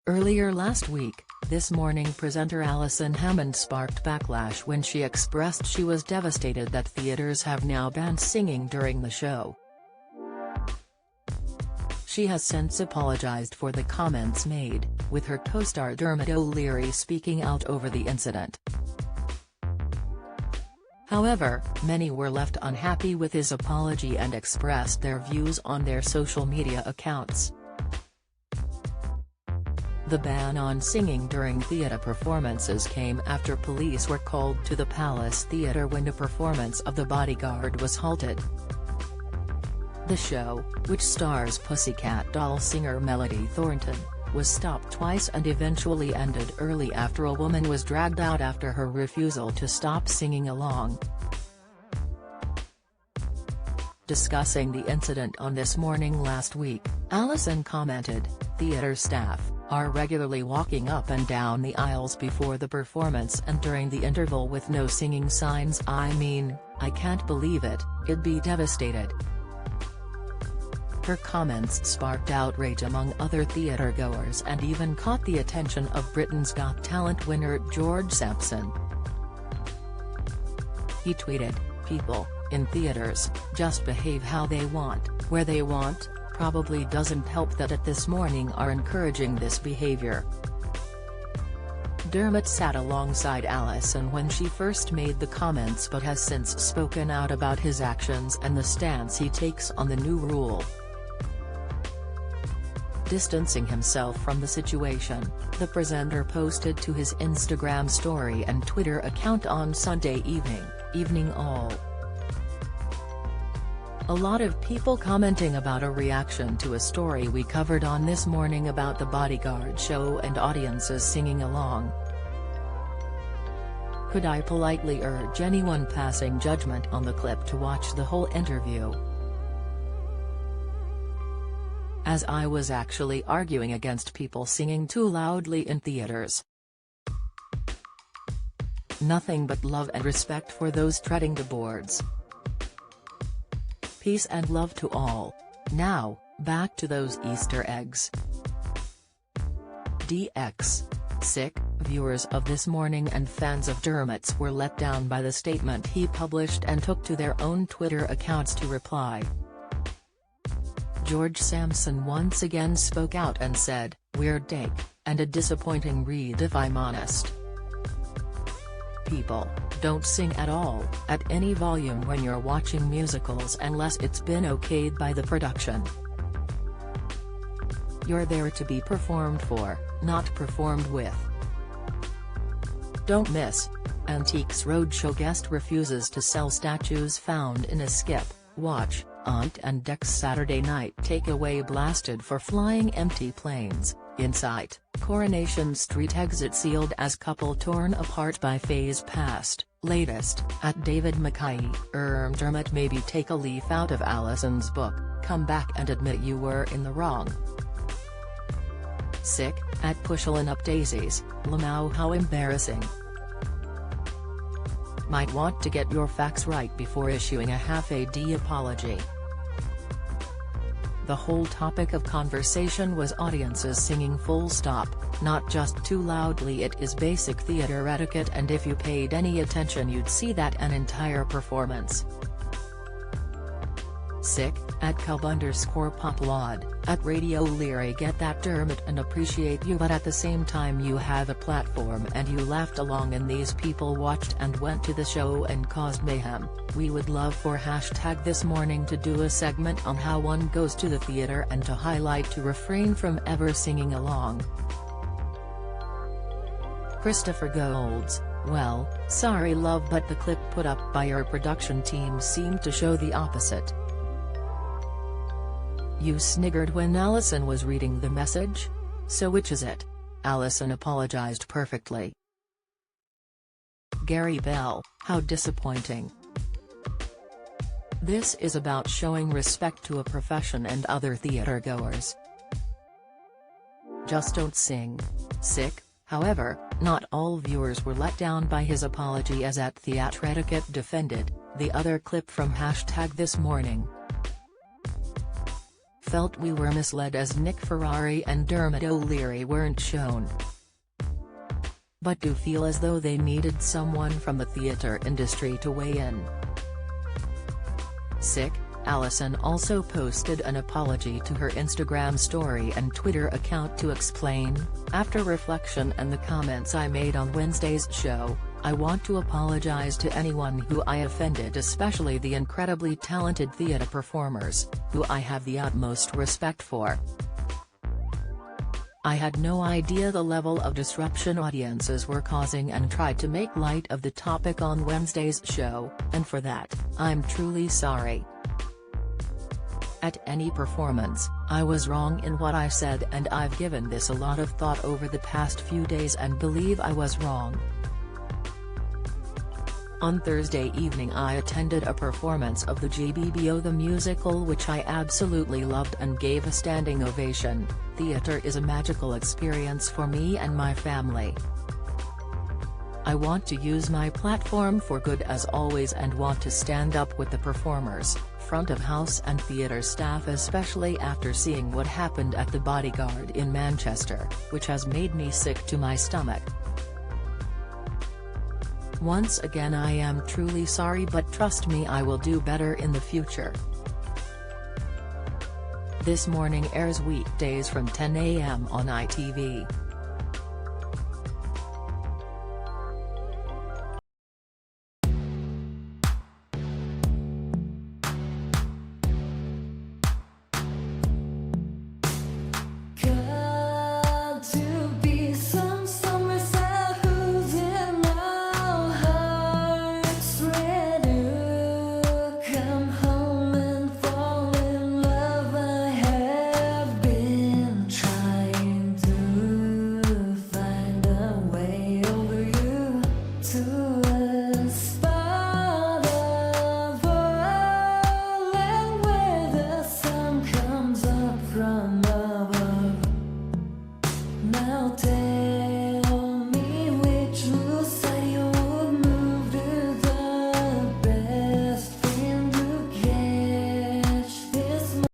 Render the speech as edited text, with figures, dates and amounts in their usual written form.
Earlier last week, This Morning presenter Alison Hammond sparked backlash when she expressed she was devastated that theaters have now banned singing during the show. She has since apologized for the comments made, with her co-star Dermot O'Leary speaking out over the incident. However, many were left unhappy with his apology and expressed their views on their social media accounts. The ban on singing during theatre performances came after police were called to the Palace Theatre when a performance of The Bodyguard was halted. The show, which stars Pussycat Doll singer Melody Thornton, was stopped twice and eventually ended early after a woman was dragged out after her refusal to stop singing along. Discussing the incident on This Morning last week, Alison commented, "Theatre staff are regularly walking up and down the aisles before the performance and during the interval with no singing signs. I mean, I can't believe it, I'd be devastated." Her comments sparked outrage among other theatre-goers and even caught the attention of Britain's Got Talent winner George Sampson. He tweeted, "People, in theatres, just behave how they want, where they want." Probably doesn't help that at This Morning are encouraging this behavior. Dermot sat alongside Alison when she first made the comments but has since spoken out about his actions and the stance he takes on the new rule. Distancing himself from the situation, the presenter posted to his Instagram story and Twitter account on Sunday evening all. A lot of people commenting about a reaction to a story we covered on This Morning about The Bodyguard show and audiences singing along. Could I politely urge anyone passing judgment on the clip to watch the whole interview? As I was actually arguing against people singing too loudly in theaters. Nothing but love and respect for those treading the boards. Peace and love to all. Now, back to those Easter eggs. DX. Sick, viewers of This Morning and fans of Dermot's were let down by the statement he published and took to their own Twitter accounts to reply. George Sampson once again spoke out and said, "Weird take, and a disappointing read if I'm honest. People, don't sing at all, at any volume when you're watching musicals unless it's been okayed by the production. You're there to be performed for, not performed with." Don't miss. Antiques Roadshow guest refuses to sell statues found in a skip. Watch, Aunt and Dec's Saturday night takeaway blasted for flying empty planes. Insight, Coronation Street exit sealed as couple torn apart by phase past. Latest, at David Mackay, Dermot maybe take a leaf out of Alison's book, come back and admit you were in the wrong. Sick, at Pushing Up Daisies, Lamau how embarrassing. Might want to get your facts right before issuing a half-AD apology. The whole topic of conversation was audiences singing full stop, not just too loudly. It is basic theatre etiquette, and if you paid any attention you'd see that an entire performance. Sick, at Cub_Poplod, at Radio O'Leary get that Dermot and appreciate you, but at the same time you have a platform and you laughed along and these people watched and went to the show and caused mayhem. We would love for #This Morning to do a segment on how one goes to the theatre and to highlight to refrain from ever singing along. Christopher Golds, well, sorry love, but the clip put up by your production team seemed to show the opposite. You sniggered when Alison was reading the message? So which is it? Alison apologized perfectly. Gary Bell, how disappointing. This is about showing respect to a profession and other theatre-goers. Just don't sing. Sick. However, not all viewers were let down by his apology, as at Theatre Etiquette defended, the other clip from #This Morning. felt we were misled as Nick Ferrari and Dermot O'Leary weren't shown, but do feel as though they needed someone from the theatre industry to weigh in. Sick. Alison also posted an apology to her Instagram story and Twitter account to explain, "After reflection and the comments I made on Wednesday's show, I want to apologize to anyone who I offended, especially the incredibly talented theatre performers, who I have the utmost respect for. I had no idea the level of disruption audiences were causing and tried to make light of the topic on Wednesday's show, and for that, I'm truly sorry. At any performance, I was wrong in what I said, and I've given this a lot of thought over the past few days and believe I was wrong." On Thursday evening I attended a performance of the GBBO the musical, which I absolutely loved and gave a standing ovation. Theatre is a magical experience for me and my family. I want to use my platform for good as always and want to stand up with the performers, front of house and theatre staff, especially after seeing what happened at the Bodyguard in Manchester, which has made me sick to my stomach. Once again I am truly sorry, but trust me, I will do better in the future. This Morning airs weekdays from 10 a.m. on ITV.